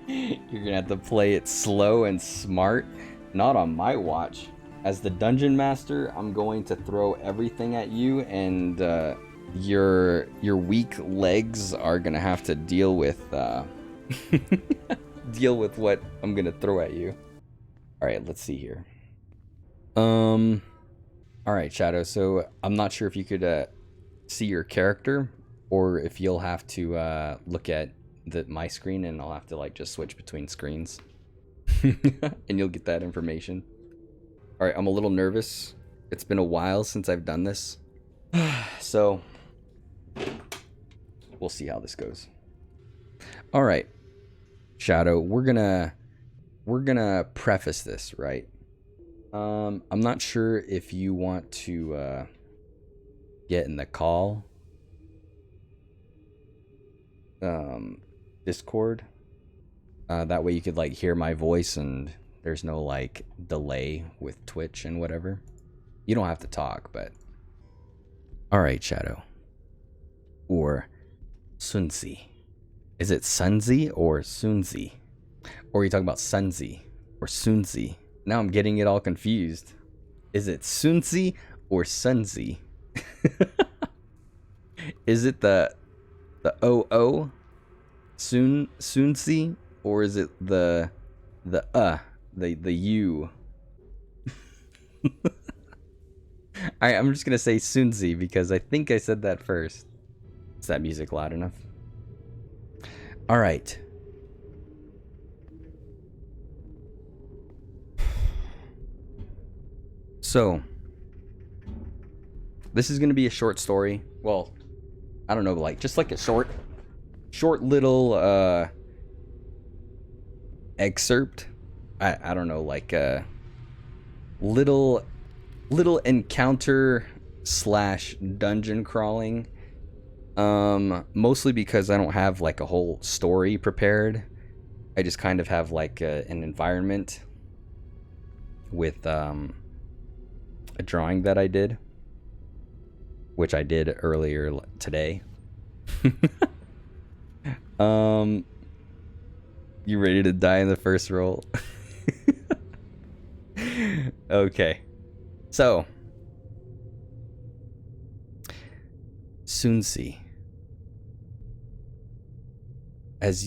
You're gonna have to play it slow and smart. Not on my watch. As the dungeon master, I'm going to throw everything at you, and your weak legs are gonna have to deal with deal with what I'm gonna throw at you. All right, let's see here. All right, Shadow. So I'm not sure if you could see your character, or if you'll have to look at my screen, and I'll have to like just switch between screens, and you'll get that information. All right, I'm a little nervous. It's been a while since I've done this, so we'll see how this goes. All right, Shadow. We're gonna preface this, right? I'm not sure if you want to get in the call Discord. That way you could like hear my voice and there's no like delay with Twitch and whatever. You don't have to talk, but all right, Shadow. Or Sunzie. Is it Sunzie or Sunzie? Or are you talking about Sunzie or Sunzie? Now I'm getting it all confused. Is it Sunzie or Sunzie? Is it the OO Sunzie, or is it the U? Alright, I'm just gonna say Sunzie because I think I said that first. Is that music loud enough? Alright. So, this is going to be a short story. Well, I don't know, like just like a short little excerpt. I don't know, like a little encounter slash dungeon crawling. Mostly because I don't have like a whole story prepared. I just kind of have like an environment with a drawing that I did, which I did earlier today. You ready to die in the first roll? Okay. So, Sunzie, as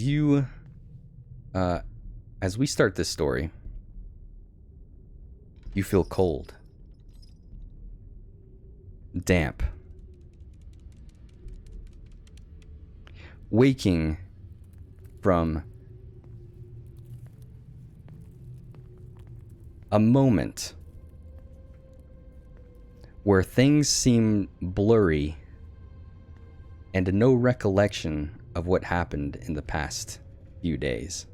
we start this story, you feel cold, damp, waking from a moment where things seem blurry and no recollection of what happened in the past few days.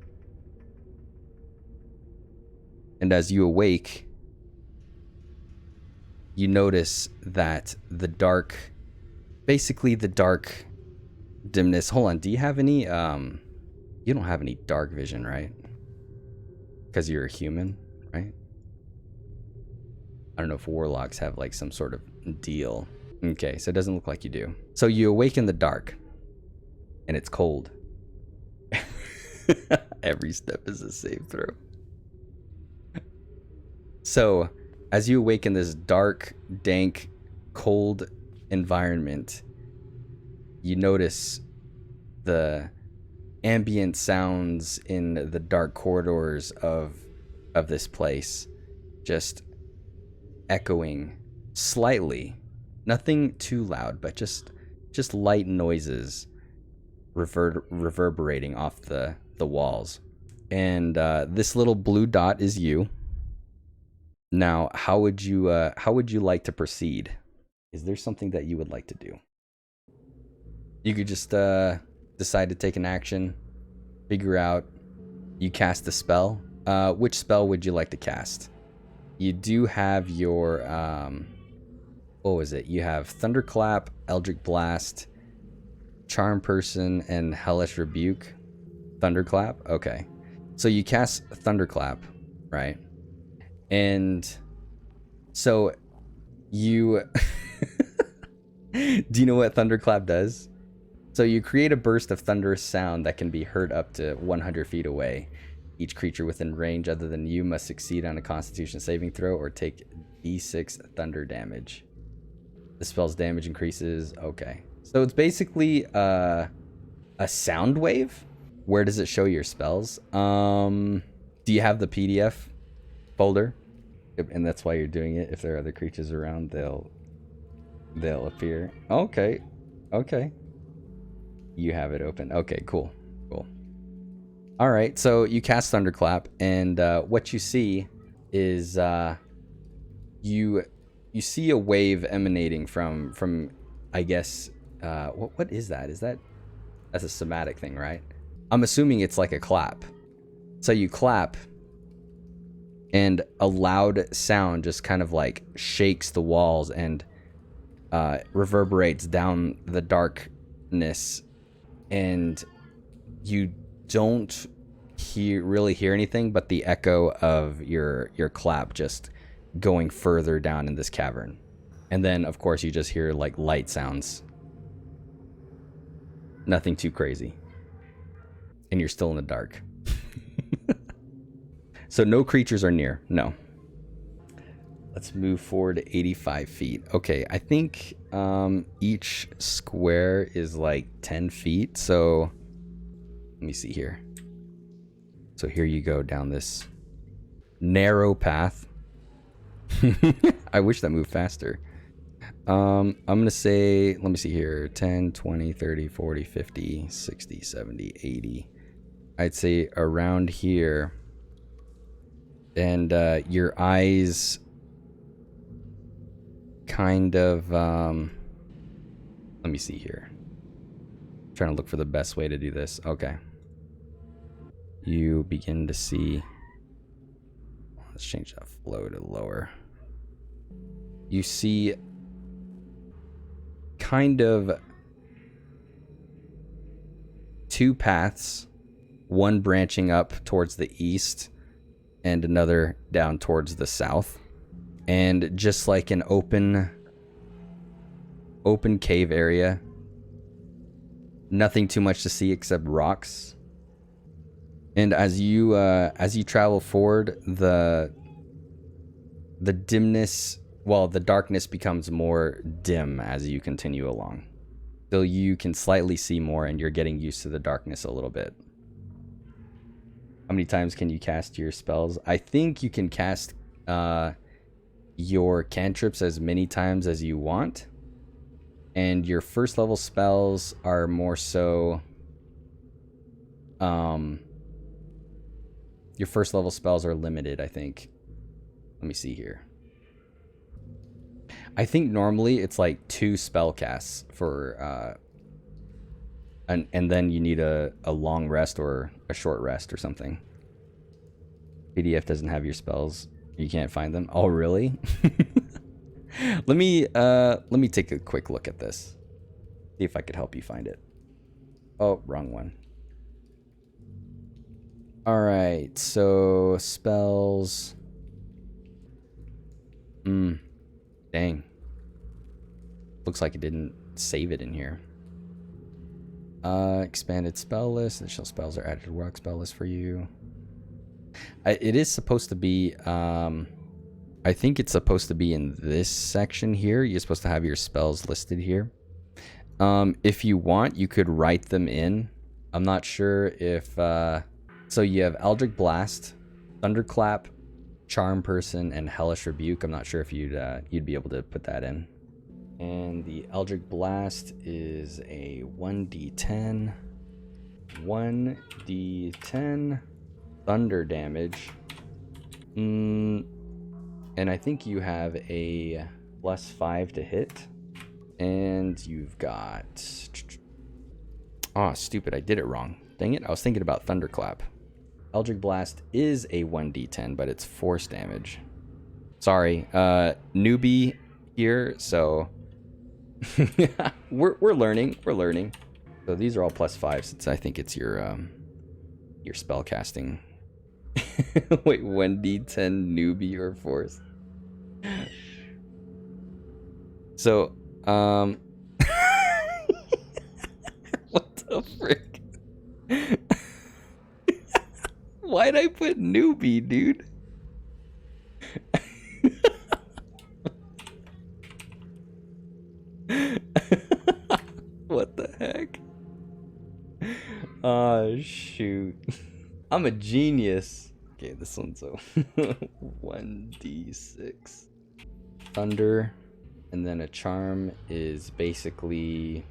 And as you awake, you notice that the dark dimness. Hold on, do you have any, you don't have any dark vision, right? Because you're a human, right? I don't know if warlocks have like some sort of deal. Okay, so it doesn't look like you do. So you awake in the dark, and it's cold. Every step is a save throw. So, as you awake in this dark, dank, cold environment, you notice the ambient sounds in the dark corridors of this place just echoing slightly. Nothing too loud, but just light noises reverberating off the walls. And this little blue dot is you. Now, how would you like to proceed? Is there something that you would like to do? You could just decide to take an action, figure out, you cast a spell. Which spell would you like to cast? You do have your, what was it? You have Thunderclap, Eldritch Blast, Charm Person, and Hellish Rebuke. Thunderclap? Okay. So you cast Thunderclap, right? And so you... Do you know what Thunderclap does? So you create a burst of thunderous sound that can be heard up to 100 feet away. Each creature within range other than you must succeed on a Constitution saving throw or take d6 thunder damage. The spell's damage increases. Okay. So it's basically a sound wave. Where does it show your spells? Do you have the PDF folder? And that's why you're doing it. If there are other creatures around, they'll appear. Okay. Okay. You have it open. Okay, cool. Cool. All right, so you cast Thunderclap, and what you see is you see a wave emanating from I guess what is that? That's a somatic thing, right? I'm assuming it's like a clap. So you clap, and a loud sound just kind of like shakes the walls and reverberates down the darkness, and you don't really hear anything but the echo of your clap just going further down in this cavern. And then of course you just hear like light sounds. Nothing too crazy. And you're still in the dark. So no creatures are near. No. Let's move forward to 85 feet. Okay, I think each square is like 10 feet. So let me see here. So here you go down this narrow path. I wish that moved faster. I'm going to say, let me see here, 10, 20, 30, 40, 50, 60, 70, 80. I'd say around here. And your eyes kind of, let me see here. I'm trying to look for the best way to do this. Okay. You begin to see, let's change that flow to lower. You see kind of two paths, one branching up towards the east and another down towards the south. And just like an open cave area, nothing too much to see except rocks. And as you travel forward, the dimness, well, the darkness becomes more dim as you continue along. So you can slightly see more, and you're getting used to the darkness a little bit. How many times can you cast your spells? I think you can cast your cantrips as many times as you want. And your first level spells are more so... your first level spells are limited, I think. Let me see here. I think normally it's like 2 spell casts for... and then you need a long rest or a short rest or something. PDF doesn't have your spells. You can't find them. Oh, really? Let me take a quick look at this. See if I could help you find it. Oh, wrong one. All right, so spells. Dang. Looks like it didn't save it in here. Expanded spell list. Additional spells are added to the Warlock spell list for you. It is supposed to be, I think it's supposed to be in this section here. You're supposed to have your spells listed here. If you want, you could write them in. I'm not sure if, so you have Eldritch Blast, Thunderclap, Charm Person, and Hellish Rebuke. I'm not sure if you'd be able to put that in. And the Eldritch Blast is a 1d10. 1d10 thunder damage. And I think you have a +5 to hit. And you've got... Oh, stupid. I did it wrong. Dang it. I was thinking about Thunderclap. Eldritch Blast is a 1d10, but it's force damage. Sorry. Newbie here, so... we're learning. We're learning. So these are all +5 since I think it's your spell casting. Wait, 1d10 newbie or force? So, the frick? Why'd I put newbie, dude? What the heck? Oh, shoot. I'm a genius. Okay, this one's a 1d6. Thunder. And then a charm is basically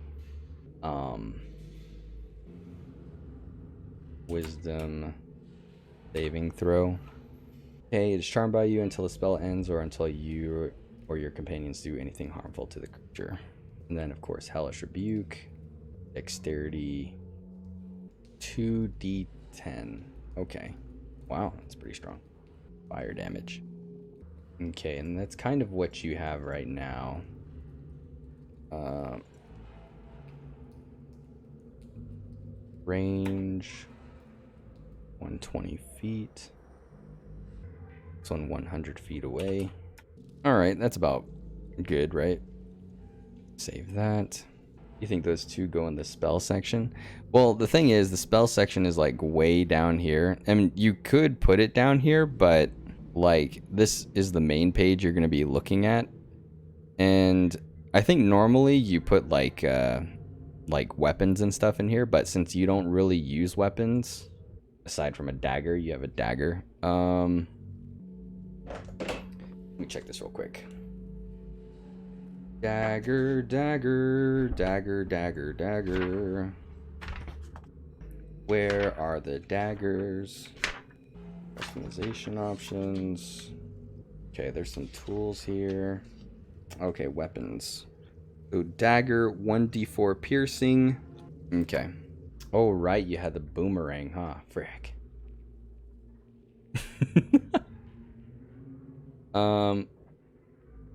wisdom saving throw. Okay, it's charmed by you until the spell ends or until you or your companions do anything harmful to the creature. And then, of course, Hellish Rebuke, Dexterity, 2d10. Okay. Wow, that's pretty strong. Fire damage. Okay, and that's kind of what you have right now. Range, 120 feet. This one 100 feet away. Alright, that's about good, right? Save that. You think those two go in the spell section? Well, the thing is, the spell section is like way down here. I mean, you could put it down here, but like this is the main page you're going to be looking at. And I think normally you put like weapons and stuff in here, but since you don't really use weapons, aside from a dagger, you have a dagger. Let me check this real quick. Dagger, dagger, dagger, dagger, dagger. Where are the daggers? Customization options. Okay, there's some tools here. Okay, weapons. So dagger, 1d4 piercing. Okay. Oh, right, you had the boomerang, huh? Frick.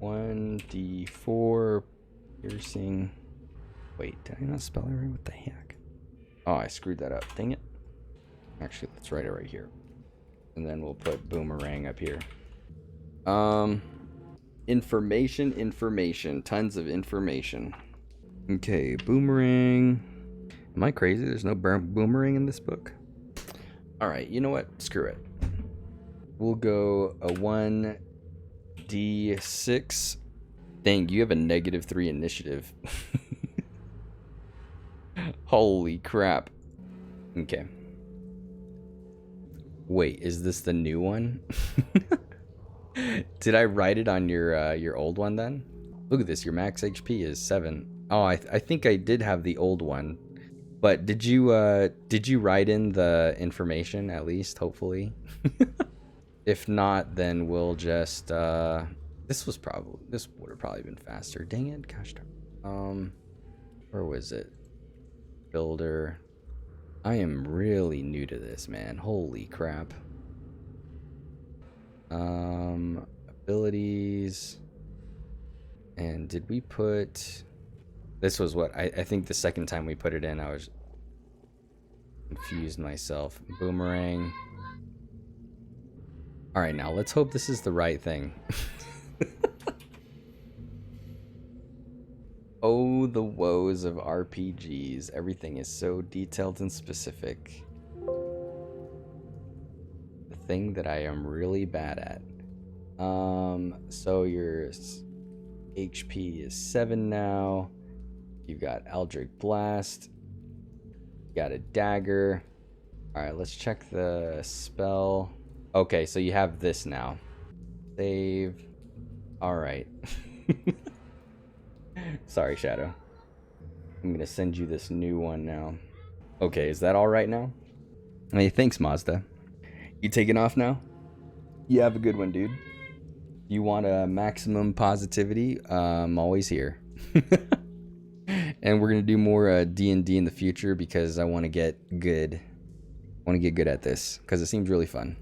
1d4 piercing. Wait, did I not spell it right? What the heck? Oh, I screwed that up. Dang it. Actually, let's write it right here. And then we'll put boomerang up here. Information. Tons of information. Okay, boomerang. Am I crazy? There's no boomerang in this book? Alright, you know what? Screw it. We'll go a 1d6. Dang, you have a -3 initiative. Holy crap. Okay. Wait, is this the new one? Did I write it on your old one then? Look at this, your max HP is 7. Oh, I think I did have the old one. But did you write in the information at least, hopefully? If not, then we'll just this would have probably been faster. Dang it, gosh darn. Where was it? Builder. I am really new to this, man. Holy crap. Abilities. And did we put... This was what... I think the second time we put it in, I was confused myself. Boomerang. Alright, now let's hope this is the right thing. Oh, the woes of RPGs. Everything is so detailed and specific. The thing that I am really bad at. So your HP is 7 now. You've got Eldritch Blast. You got a dagger. Alright, let's check the spell. Okay, so you have this now. Save. Alright. Sorry, Shadow. I'm gonna send you this new one now. Okay, is that alright now? Hey, thanks, Mazda. You taking off now? You have a good one, dude. You want a maximum positivity? I'm always here. And we're gonna do more D&D in the future because I want to get good. I want to get good at this because it seems really fun.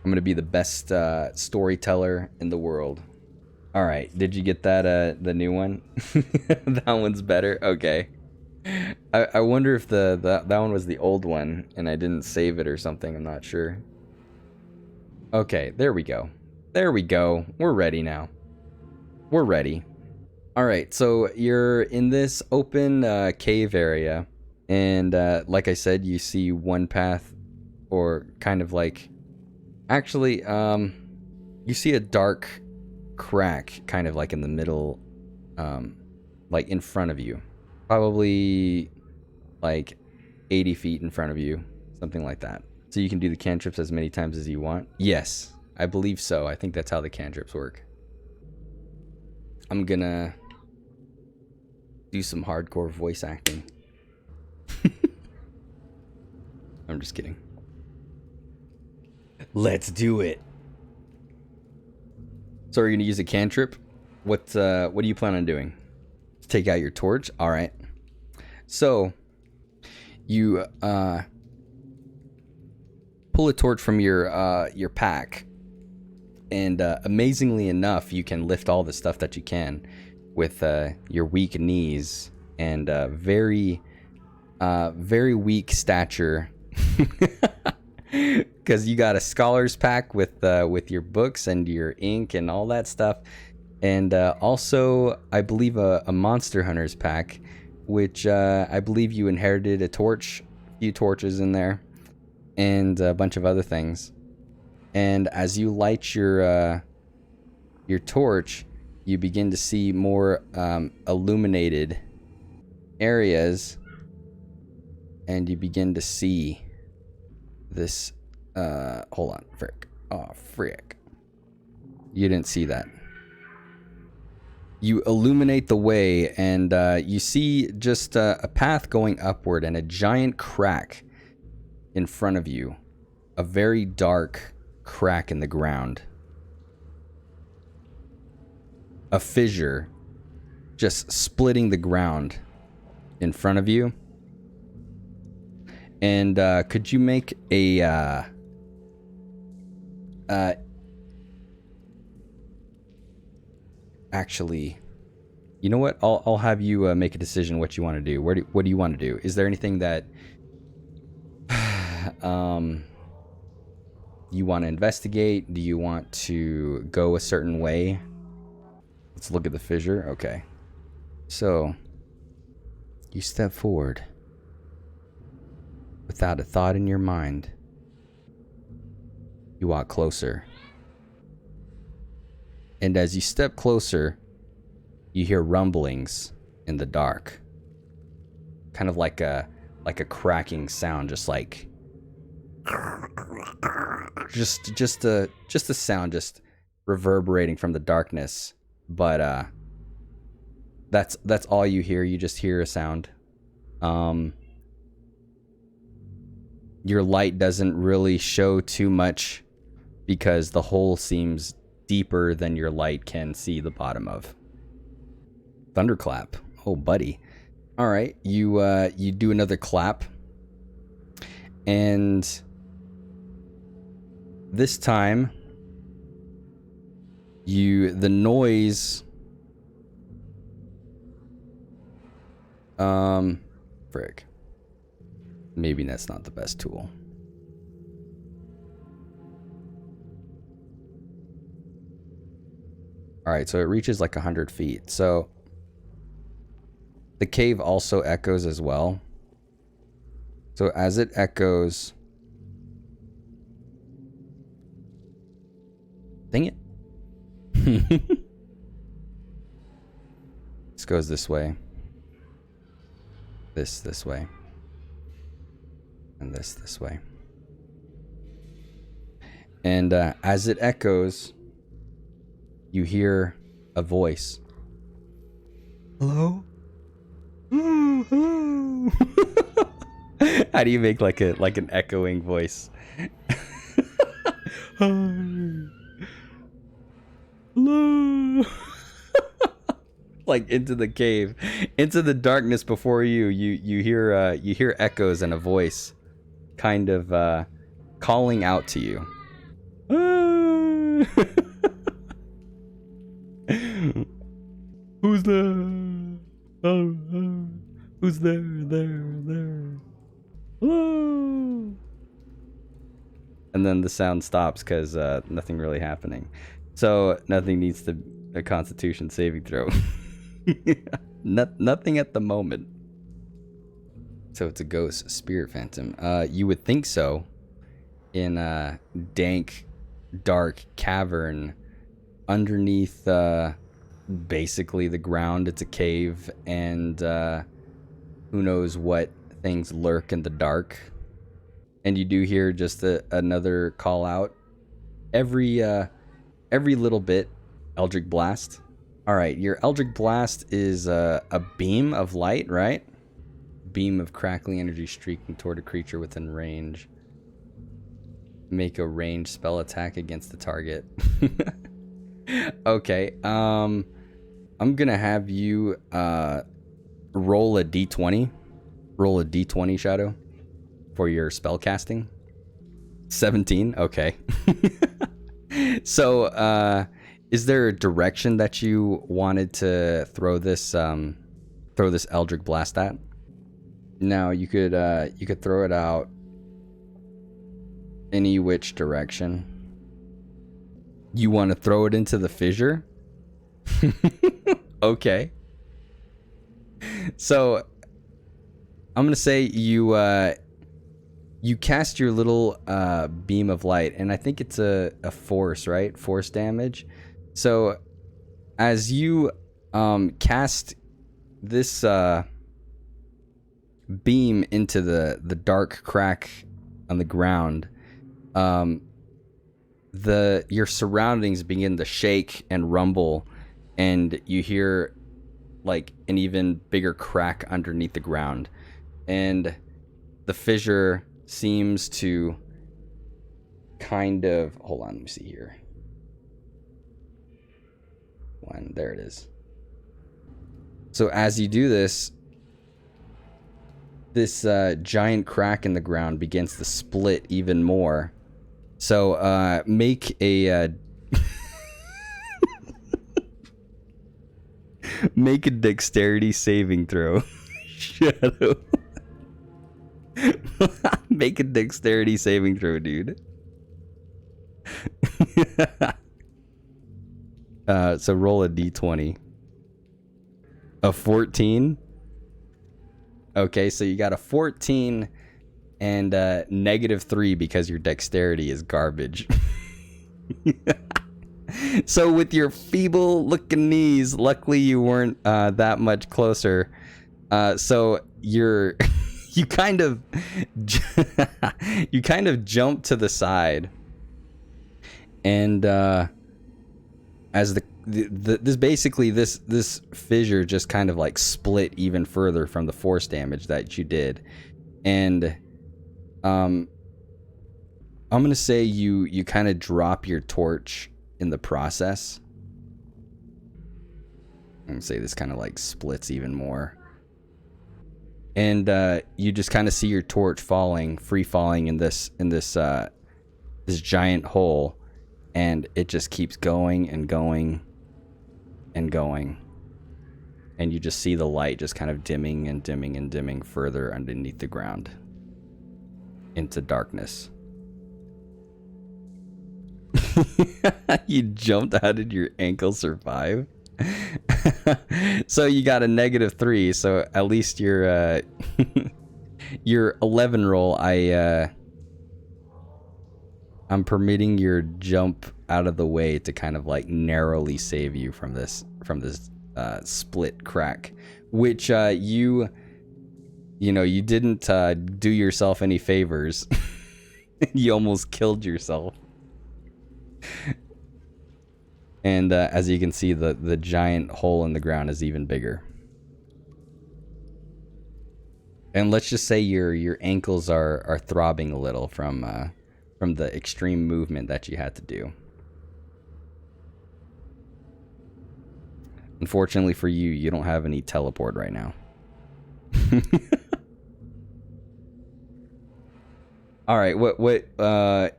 I'm gonna be the best storyteller in the world. All right, did you get that the new one? That one's better. Okay. I wonder if that one was the old one and I didn't save it or something. I'm not sure. Okay, there we go. There we go. We're ready now. We're ready. All right, so you're in this open cave area, And like I said, you see one path, or kind of like, actually, you see a dark crack kind of like in the middle, like in front of you, probably like 80 feet in front of you, something like that. So you can do the cantrips as many times as you want. Yes, I believe so. I think that's how the cantrips work. I'm gonna do some hardcore voice acting. I'm just kidding. Let's do it. So are you gonna use a cantrip? What do you plan on doing? Take out your torch? Alright. So you pull a torch from your pack, and amazingly enough, you can lift all the stuff that you can with your weak knees and very weak stature, because you got a scholar's pack with your books and your ink and all that stuff, and also I believe a monster hunter's pack, which I believe you inherited a few torches in there, and a bunch of other things. And as you light your torch, you begin to see more illuminated areas, and you begin to see this. Hold on, frick! Oh, frick! You didn't see that. You illuminate the way, and you see just a path going upward and a giant crack in front of you, a very dark crack in the ground, a fissure just splitting the ground in front of you. And could you make a actually, you know what, I'll have you make a decision what you want to do. What do you want to do? Is there anything that you want to investigate? Do you want to go a certain way? Let's look at the fissure. Okay. So, you step forward without a thought in your mind. You walk closer. And as you step closer, you hear rumblings in the dark. Kind of like a cracking sound, just like just a sound just reverberating from the darkness. But that's all you hear. You just hear a sound. Your light doesn't really show too much because the hole seems deeper than your light can see the bottom of. Thunderclap. Oh, buddy. All right, you do another clap, and this time the noise frick. Maybe that's not the best tool. All right, so it reaches like 100 feet. So the cave also echoes as well. So as it echoes, dang it. This goes this way. This way. And this way. And as it echoes, you hear a voice. Hello? Oh, hello. How do you make like an echoing voice? Hi. Hello. Like into the cave, into the darkness before you. You hear echoes and a voice, kind of calling out to you. Who's there? Oh, who's there? There. Hello. And then the sound stops because nothing really happening. So nothing needs to a Constitution saving throw. Nothing at the moment. So it's a ghost, spirit phantom. You would think so. In a dank, dark cavern underneath basically the ground. It's a cave, and who knows what things lurk in the dark. And you do hear just another call out every little bit. Eldritch Blast. All right, your Eldritch Blast is a beam of light, right? Beam of crackling energy streaking toward a creature within range. Make a ranged spell attack against the target. Okay, I'm gonna have you roll a d20. Roll a d20, Shadow, for your spell casting. 17. Okay. So, is there a direction that you wanted to throw this Eldritch Blast at? Now you could throw it out any which direction. You want to throw it into the fissure? Okay. So I'm gonna say you cast your little beam of light, and I think it's a force, right? Force damage. So as you cast this beam into the dark crack on the ground, your surroundings begin to shake and rumble, and you hear like an even bigger crack underneath the ground, and the fissure seems to kind of, hold on, let me see here. There it is. So as you do this giant crack in the ground begins to split even more. So make a make a dexterity saving throw. Shadow. Make a dexterity saving throw, dude. So roll a d20. A 14. Okay, so you got a 14 and -3 because your dexterity is garbage. So with your feeble looking knees, luckily you weren't that much closer. So you kind of jump to the side, and as this fissure just kind of like split even further from the force damage that you did, and I'm gonna say you kind of drop your torch in the process. I'm gonna say this kind of like splits even more, and you just kind of see your torch free falling in this giant hole, and it just keeps going and going and going, and you just see the light just kind of dimming and dimming and dimming further underneath the ground into darkness. You jumped. How did your ankle survive? So you got a -3, so at least your 11 roll, I'm permitting your jump out of the way to kind of like narrowly save you from this split crack, which you didn't do yourself any favors. You almost killed yourself. And as you can see, the giant hole in the ground is even bigger. And let's just say your ankles are throbbing a little from the extreme movement that you had to do. Unfortunately for you, you don't have any teleport right now. All right, what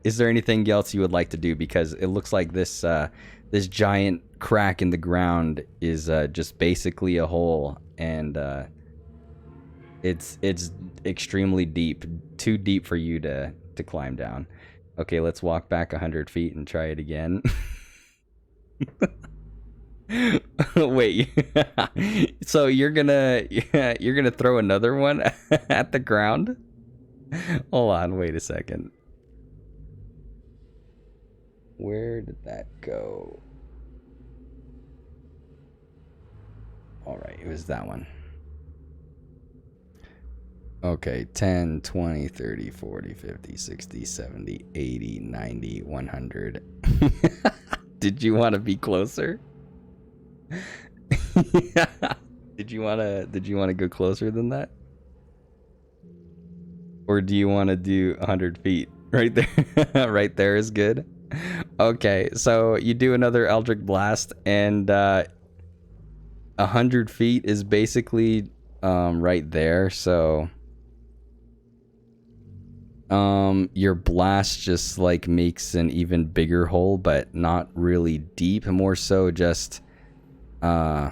is there anything else you would like to do? Because it looks like this giant crack in the ground is just basically a hole, and it's extremely deep, too deep for you to climb down. Okay, let's walk back 100 feet and try it again. Wait. So you're gonna throw another one at the ground? Hold on, wait a second. Where did that go? All right, it was that one. Okay, 10, 20, 30, 40, 50, 60, 70, 80, 90, 100. Did you want to be closer? Did you want to go closer than that? Or do you want to do 100 feet? Right there. Right there is good. Okay, so you do another Eldritch Blast, and 100 feet is basically right there. So your blast just like makes an even bigger hole, but not really deep. More so just hold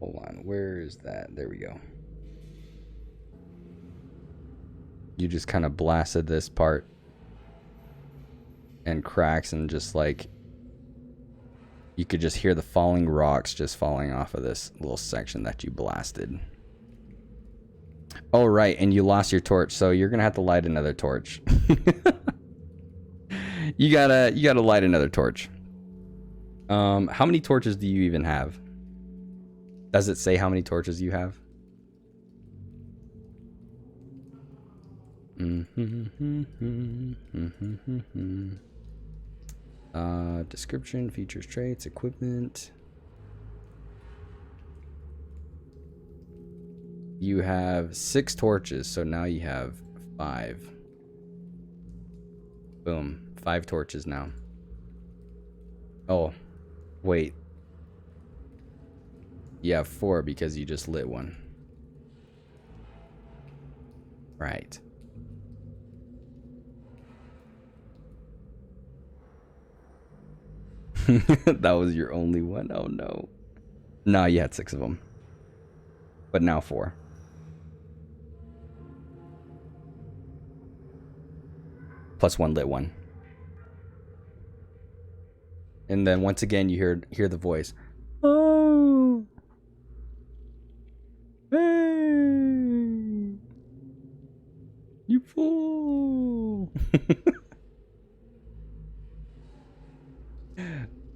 on, where is that? There we go. You just kind of blasted this part and cracks, and just like you could just hear the falling rocks just falling off of this little section that you blasted. Oh right, and you lost your torch, so you're gonna have to light another torch. you gotta light another torch. How many torches do you even have? Does it say how many torches you have? Description, features, traits, equipment. You have 6 torches, so now you have 5. Boom, 5 torches now. Oh, wait. You have 4 because you just lit one. Right. That was your only one? Oh no. No, you had 6 of them. But now 4. Plus 1 lit one. And then once again you hear the voice. Oh. Hey. You fool.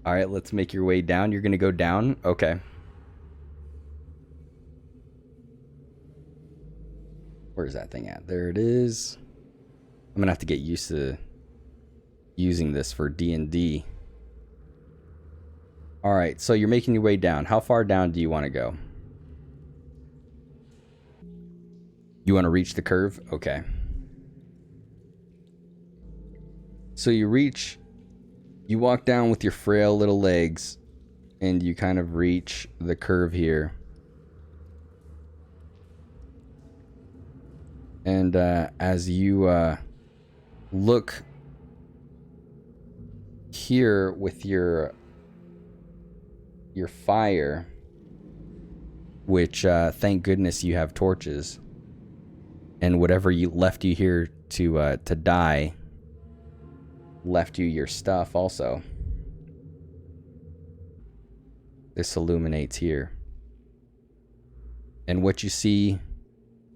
All right, let's make your way down. You're going to go down? Okay. Where's that thing at? There it is. I'm going to have to get used to using this for D&D. All right, so you're making your way down. How far down do you want to go? You want to reach the curve? Okay. So you walk down with your frail little legs, and you kind of reach the curve here. And as you look here with your fire, which thank goodness you have torches, and whatever you left you here to die left you your stuff also. This illuminates here, and what you see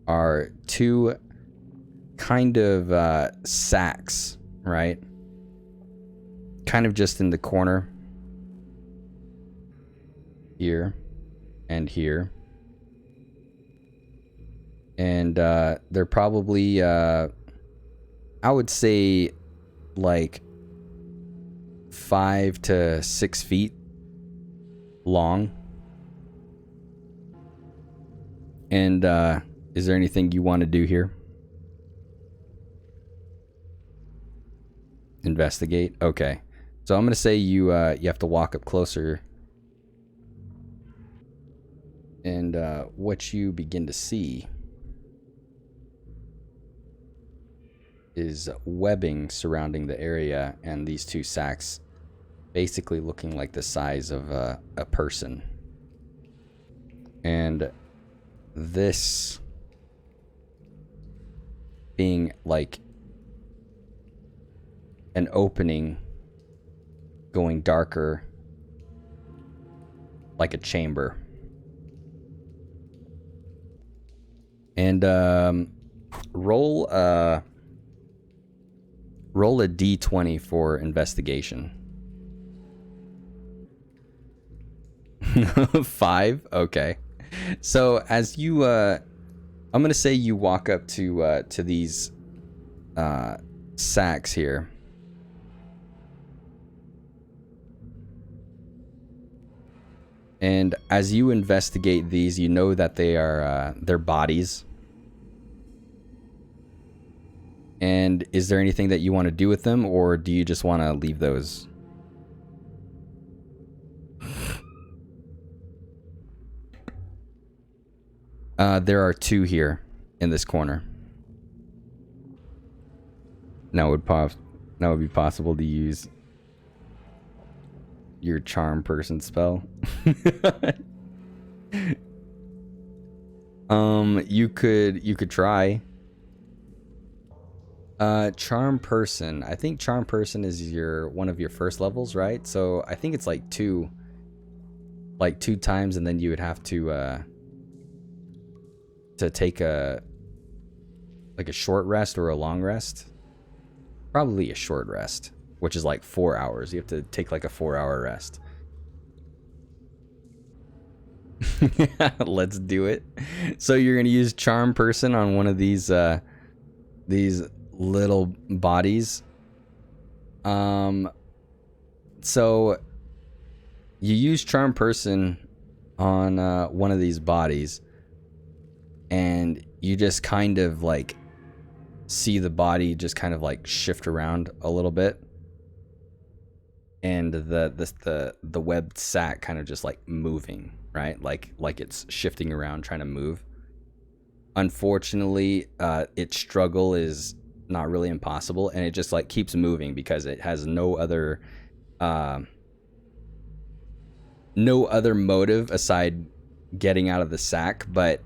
are 2 kind of sacks, right? Kind of just in the corner here and here, and they're probably I would say like 5 to 6 feet long. And is there anything you want to do here? Investigate? Okay. So I'm going to say you have to walk up closer. And what you begin to see is webbing surrounding the area, and these 2 sacks basically looking like the size of a person. And this being like an opening going darker, like a chamber. And roll a d20 for investigation. 5. Okay. So as you I'm gonna say you walk up to these sacks here. And as you investigate these, you know that they are they're bodies. And is there anything that you want to do with them, or do you just want to leave those? There are 2 here in this corner. Now would be possible to use your charm person spell. You could try. Charm person. I think charm person is one of your first levels, right? So I think it's like 2 times, and then you would have to take a short rest or a long rest. Probably a short rest, which is like 4 hours. You have to take like a 4-hour rest. Let's do it. So you're gonna use charm person on one of these little bodies. So you use charm person on one of these bodies, and you just kind of like see the body just kind of like shift around a little bit, and the webbed sack kind of just like moving, right? Like it's shifting around, trying to move. Unfortunately, its struggle is not really impossible, and it just like keeps moving because it has no other motive aside getting out of the sack. But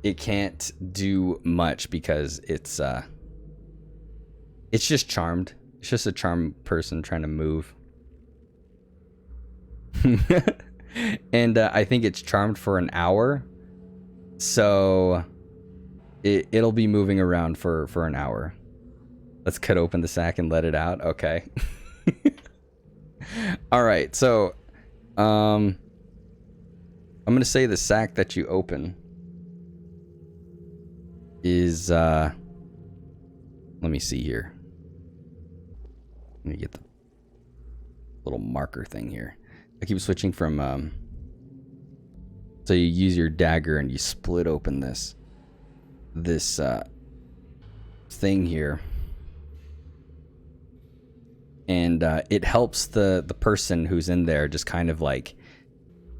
it can't do much because it's just charmed. It's just a charmed person trying to move. And I think it's charmed for an hour, so it'll be moving around for an hour. Let's cut open the sack and let it out. Okay. All right, so I'm gonna say the sack that you open is let me see here. Let me get the little marker thing here. I keep switching from so you use your dagger and you split open this thing here, and it helps the person who's in there just kind of like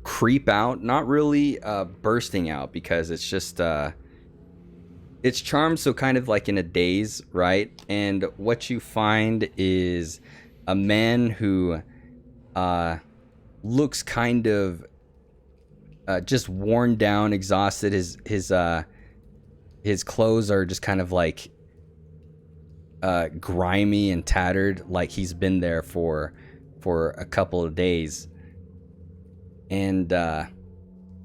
creep out, not really bursting out, because it's just it's charmed, so kind of like in a daze, right? And what you find is a man who looks kind of just worn down, exhausted. His clothes are just kind of like grimy and tattered, like he's been there for a couple of days. And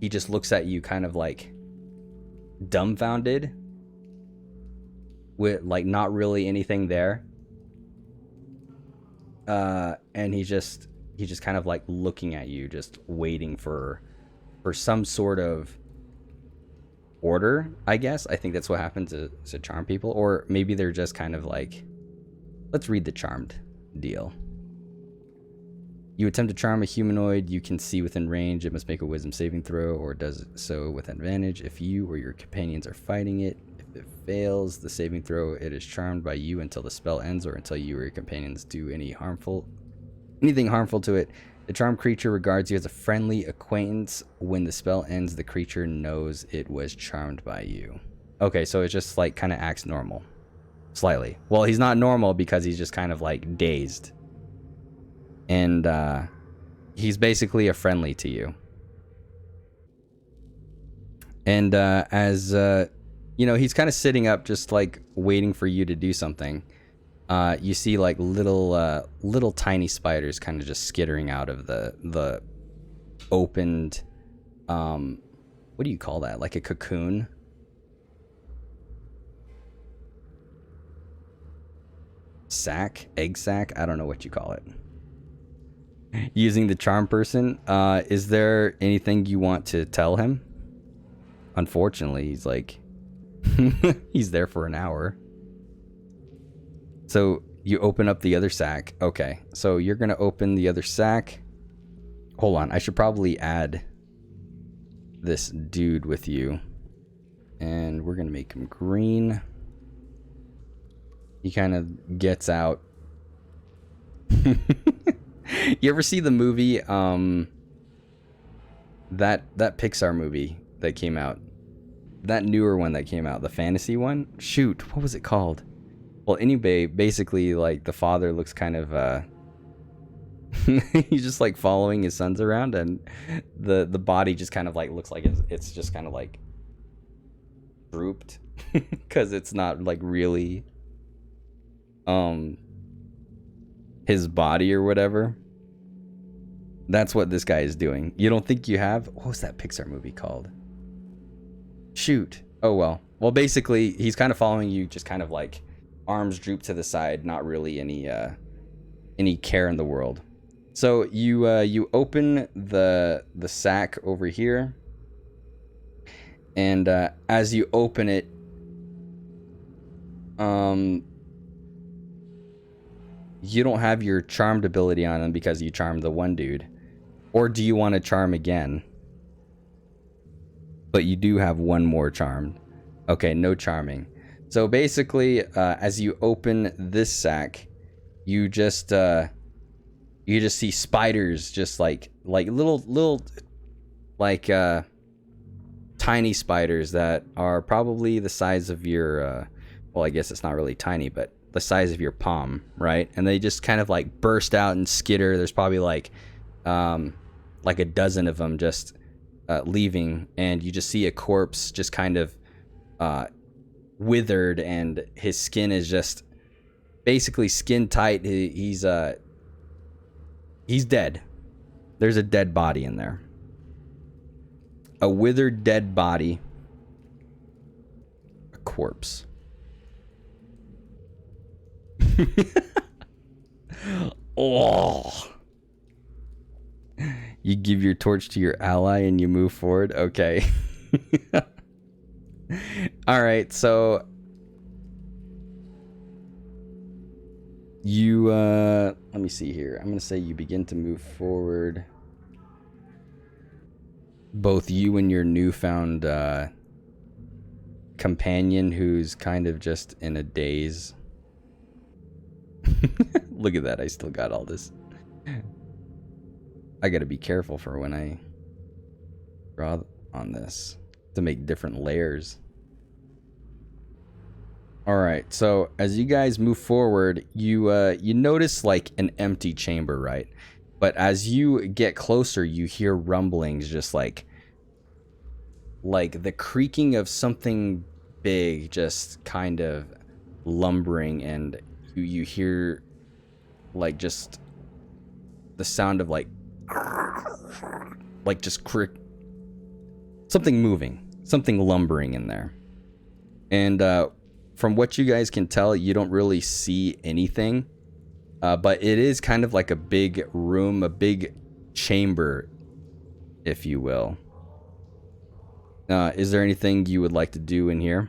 he just looks at you kind of like dumbfounded, with like not really anything there. And he's just kind of like looking at you, just waiting for some sort of order, I guess. I think that's what happens to charm people. Or maybe they're just kind of like, let's read the charmed deal. You attempt to charm a humanoid you can see within range. It must make a wisdom saving throw, or does so with advantage if you or your companions are fighting it. If it fails the saving throw, it is charmed by you until the spell ends, or until you or your companions do anything harmful to it. The charmed creature regards you as a friendly acquaintance. When the spell ends, the creature knows it was charmed by you. Okay, so it just like kind of acts normal. Slightly. Well, he's not normal because he's just kind of like dazed. And he's basically a friendly to you. And as you know, he's kind of sitting up, just like waiting for you to do something. You see like little tiny spiders kind of just skittering out of the opened, what do you call that? Like a cocoon? Sack? Egg sack? I don't know what you call it. Using the charm person. Is there anything you want to tell him? Unfortunately, he's like, he's there for an hour. So you open up the other sack. Okay, so you're gonna open the other sack. Hold on, I should probably add this dude with you. And we're gonna make him green. He kind of gets out. You ever see the movie, that Pixar movie that came out? That newer one that came out, the fantasy one? Shoot, what was it called? Well, anyway, basically, like, the father looks kind of, he's just, like, following his sons around, and the body just kind of, like, looks like it's just kind of, like, drooped. Because it's not, like, really, his body or whatever. That's what this guy is doing. You don't think you have? What was that Pixar movie called? Shoot. Oh, well. Well, basically, he's kind of following you, just kind of like arms drooped to the side, not really any care in the world. So you open the sack over here, and as you open it, you don't have your charmed ability on him because you charmed the one dude. Or do you want to charm again? But you do have one more charmed. Okay, no charming. So basically, as you open this sack, you just see spiders, just like little like tiny spiders that are probably the size of your well, I guess it's not really tiny, but the size of your palm, right? And they just kind of like burst out and skitter. There's probably like a dozen of them just leaving, and you just see a corpse just kind of withered, and his skin is just basically skin tight. He's dead. There's a dead body in there. A withered dead body. A corpse. Oh. You give your torch to your ally and you move forward. Okay. All right, so you let me see here. I'm going to say you begin to move forward. Both you and your newfound companion, who's kind of just in a daze. Look at that. I still got all this. I gotta be careful for when I draw on this to make different layers. Alright, so as you guys move forward, you notice like an empty chamber, right? But as you get closer, you hear rumblings, just like the creaking of something big, just kind of lumbering, and you hear like just the sound of like just something moving, something lumbering in there. And from what you guys can tell, you don't really see anything, but it is kind of like a big room, a big chamber, if you will. Is there anything you would like to do in here?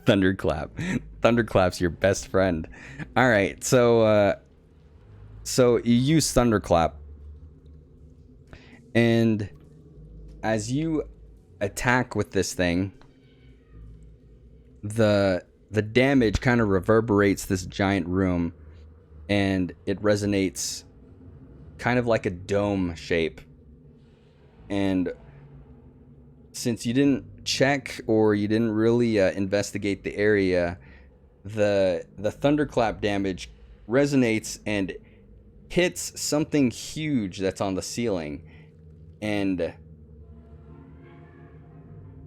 Thunderclap. Thunderclap's your best friend. All right, so you use Thunderclap, and as you attack with this thing, the damage kind of reverberates this giant room, and it resonates kind of like a dome shape. And since you didn't check or you didn't really investigate the area, the thunderclap damage resonates and hits something huge that's on the ceiling, and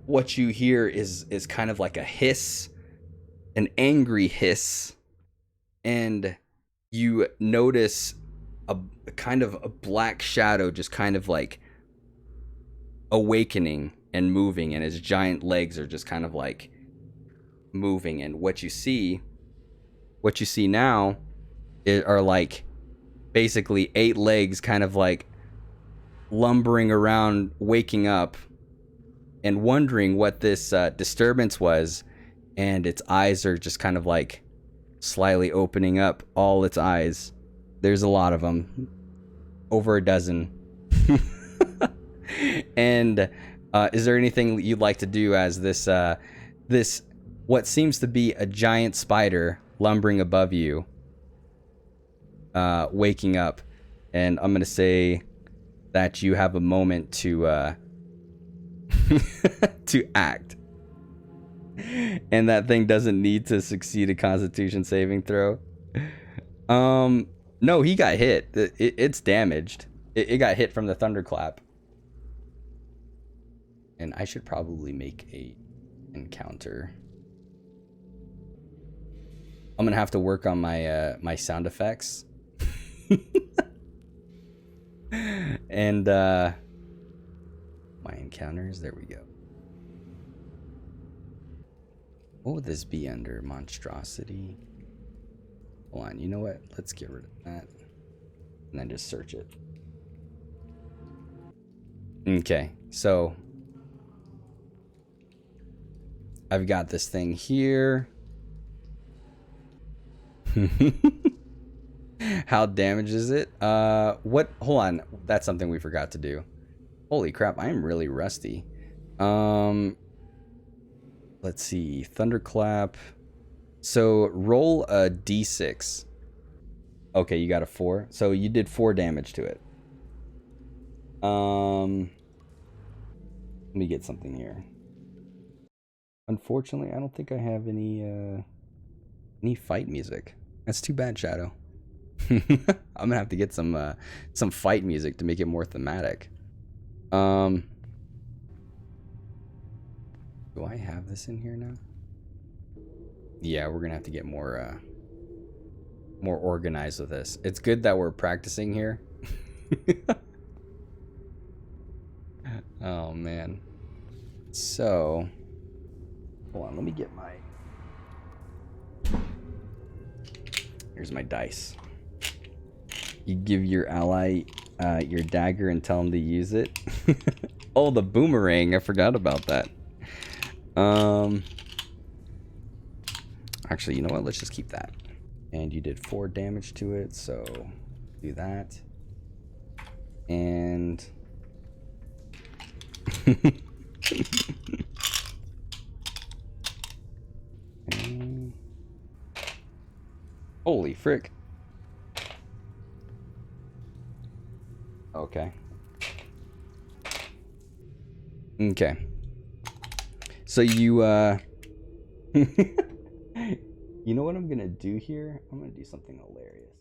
what you hear is kind of like a hiss, an angry hiss, and you notice a kind of a black shadow just kind of like awakening and moving, and his giant legs are just kind of like moving. And what you see now are like basically 8 legs kind of like lumbering around, waking up and wondering what this disturbance was. And its eyes are just kind of like slightly opening up, all its eyes. There's a lot of them, over a dozen. And is there anything you'd like to do as this what seems to be a giant spider lumbering above you, waking up? And I'm gonna say that you have a moment to to act, and that thing doesn't need to succeed a Constitution saving throw. No, he got hit. It's damaged. It got hit from the thunderclap. And I should probably make a encounter. I'm gonna have to work on my my sound effects. And my encounters, there we go. What would this be under? Monstrosity? Hold on, you know what? Let's get rid of that. And then just search it. Okay, so I've got this thing here. How damaged is it? What? Hold on. That's something we forgot to do. Holy crap, I am really rusty. Let's see. Thunderclap. So roll a d6. Okay, you got a 4. So you did 4 damage to it. Let me get something here. Unfortunately, I don't think I have any fight music. That's too bad, Shadow. I'm gonna have to get some fight music to make it more thematic. Do I have this in here now? Yeah, we're gonna have to get more organized with this. It's good that we're practicing here. Oh man. So hold on, let me get my... Here's my dice. You give your ally your dagger and tell him to use it. Oh, the boomerang. I forgot about that. Actually, you know what? Let's just keep that. And you did 4 damage to it, so do that. And... Holy frick. Okay. Okay. So you, you know what I'm gonna do here? I'm gonna do something hilarious.